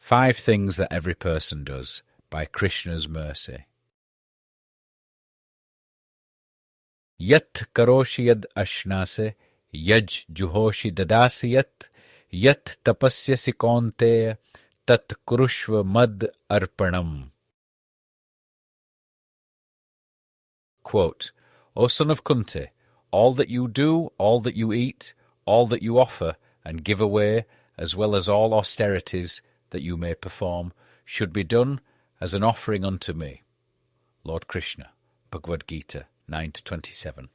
5 Things That Every Person Does, by Krishna's Mercy. Yat karoshi yad ashnase, yaj juhoshi dadasi yat tapasyasi kaunteya, tat kurushva mad arpanam. Quote, O son of Kunti, all that you do, all that you eat, all that you offer and give away, as well as all austerities that you may perform, should be done as an offering unto me. Lord Krishna, Bhagavad-gita 9-27.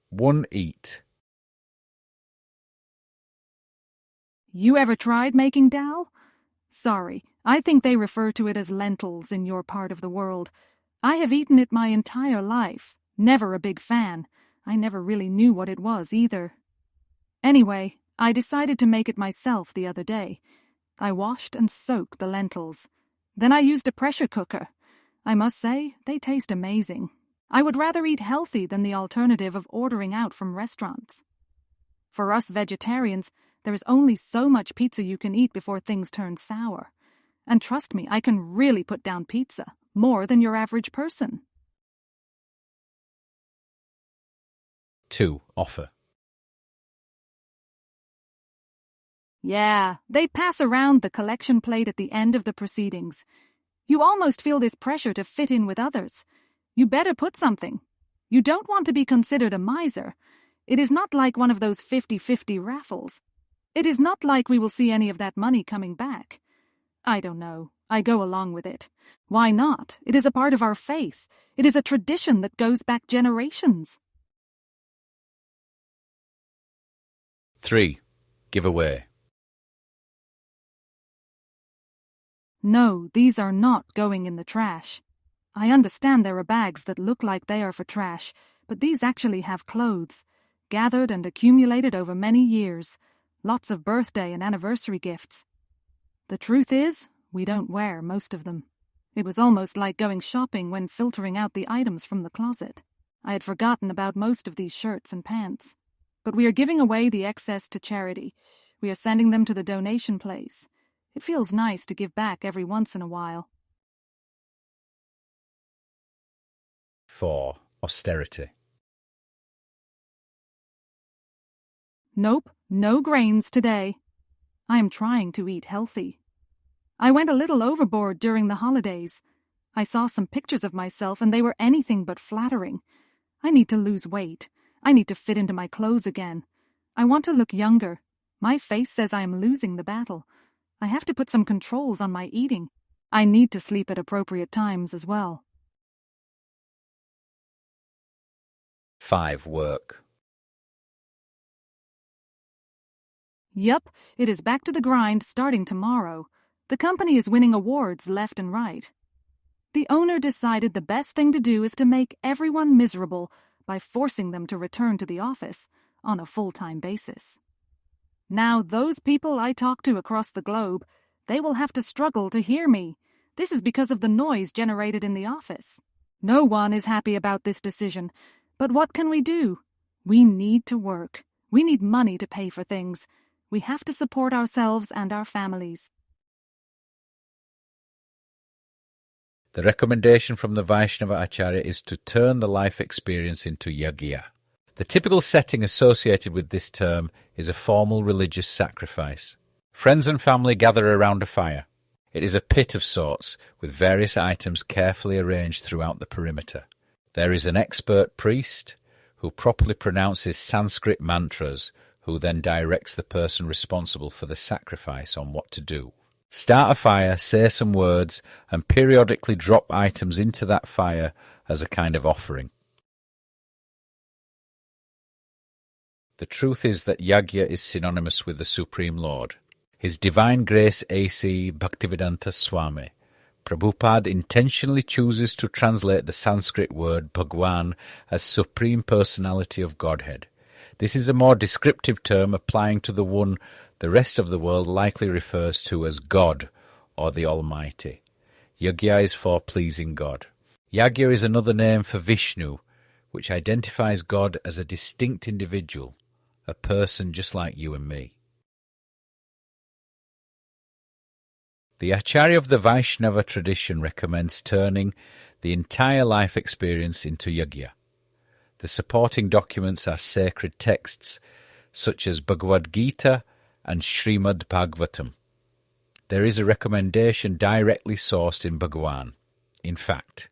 1. Eat. You ever tried making dal? Sorry, I think they refer to it as lentils in your part of the world. I have eaten it my entire life. Never a big fan. I never really knew what it was either. Anyway, I decided to make it myself the other day. I washed and soaked the lentils. Then I used a pressure cooker. I must say, they taste amazing. I would rather eat healthy than the alternative of ordering out from restaurants. For us vegetarians, there is only so much pizza you can eat before things turn sour. And trust me, I can really put down pizza, more than your average person. 2. Offer. Yeah, they pass around the collection plate at the end of the proceedings. You almost feel this pressure to fit in with others. You better put something. You don't want to be considered a miser. It is not like one of those 50-50 raffles. It is not like we will see any of that money coming back. I don't know. I go along with it. Why not? It is a part of our faith. It is a tradition that goes back generations. 3. Give away. No, these are not going in the trash. I understand there are bags that look like they are for trash, but these actually have clothes, gathered and accumulated over many years, lots of birthday and anniversary gifts. The truth is, we don't wear most of them. It was almost like going shopping when filtering out the items from the closet. I had forgotten about most of these shirts and pants. But we are giving away the excess to charity. We are sending them to the donation place. It feels nice to give back every once in a while. 4. Austerity. Nope, no grains today. I am trying to eat healthy. I went a little overboard during the holidays. I saw some pictures of myself and they were anything but flattering. I need to lose weight. I need to fit into my clothes again. I want to look younger. My face says I am losing the battle. I have to put some controls on my eating. I need to sleep at appropriate times as well. 5. Work. Yup, it is back to the grind starting tomorrow. The company is winning awards left and right. The owner decided the best thing to do is to make everyone miserable by forcing them to return to the office on a full-time basis. Now, those people I talk to across the globe, they will have to struggle to hear me. This is because of the noise generated in the office. No one is happy about this decision. But what can we do? We need to work. We need money to pay for things. We have to support ourselves and our families. The recommendation from the Vaishnava Acharya is to turn the life experience into yagya. The typical setting associated with this term is a formal religious sacrifice. Friends and family gather around a fire. It is a pit of sorts, with various items carefully arranged throughout the perimeter. There is an expert priest who properly pronounces Sanskrit mantras, who then directs the person responsible for the sacrifice on what to do. Start a fire, say some words, and periodically drop items into that fire as a kind of offering. The truth is that yagya is synonymous with the Supreme Lord. His Divine Grace A.C. Bhaktivedanta Swami, Prabhupada intentionally chooses to translate the Sanskrit word Bhagwan as Supreme Personality of Godhead. This is a more descriptive term applying to the one the rest of the world likely refers to as God or the Almighty. Yagya is for pleasing God. Yagya is another name for Vishnu, which identifies God as a distinct individual, a person just like you and me. The Acharya of the Vaishnava tradition recommends turning the entire life experience into yajna. The supporting documents are sacred texts such as Bhagavad-gita and Srimad Bhagavatam. There is a recommendation directly sourced in Bhagavan. In fact,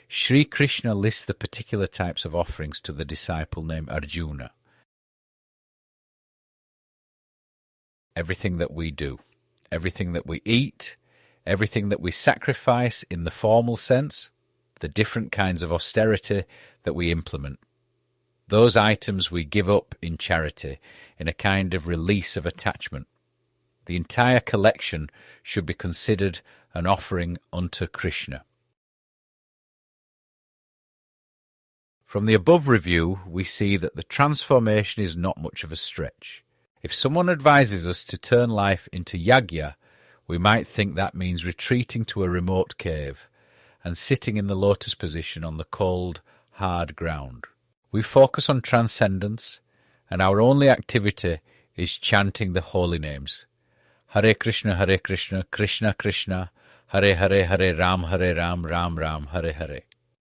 Sri Krishna lists the particular types of offerings to the disciple named Arjuna. Everything that we do, everything that we eat, everything that we sacrifice in the formal sense, the different kinds of austerity that we implement. Those items we give up in charity, in a kind of release of attachment. The entire collection should be considered an offering unto Krishna. From the above review, we see that the transformation is not much of a stretch. If someone advises us to turn life into yajna, we might think that means retreating to a remote cave and sitting in the lotus position on the cold, hard ground. We focus on transcendence, and our only activity is chanting the holy names. Hare Krishna, Krishna Krishna, Hare Hare, Hare Ram, Ram Ram, Hare Hare.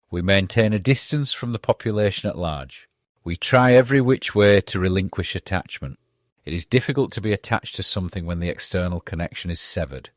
We maintain a distance from the population at large. We try every which way to relinquish attachment. It is difficult to be attached to something when the external connection is severed.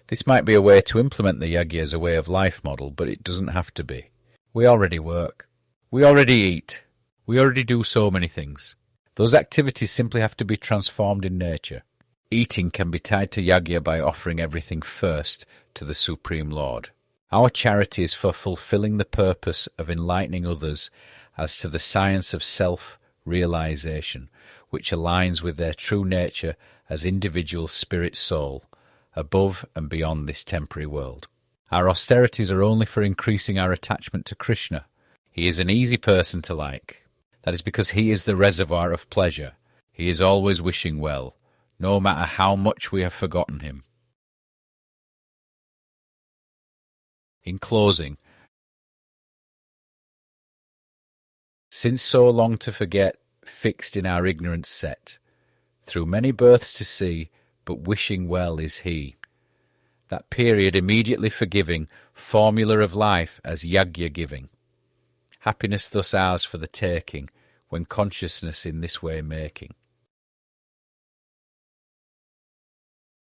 This might be a way to implement the yajna as a way of life model, but it doesn't have to be. We already work. We already eat. We already do so many things. Those activities simply have to be transformed in nature. Eating can be tied to yajna by offering everything first to the Supreme Lord. Our charity is for fulfilling the purpose of enlightening others as to the science of self-realization, which aligns with their true nature as individual spirit-soul, above and beyond this temporary world. Our austerities are only for increasing our attachment to Krishna. He is an easy person to like. That is because he is the reservoir of pleasure. He is always wishing well, no matter how much we have forgotten him. In closing, since so long to forget, fixed in our ignorance set, through many births to see, but wishing well is he. That period immediately forgiving, formula of life as yajna giving. Happiness thus ours for the taking, when consciousness in this way making.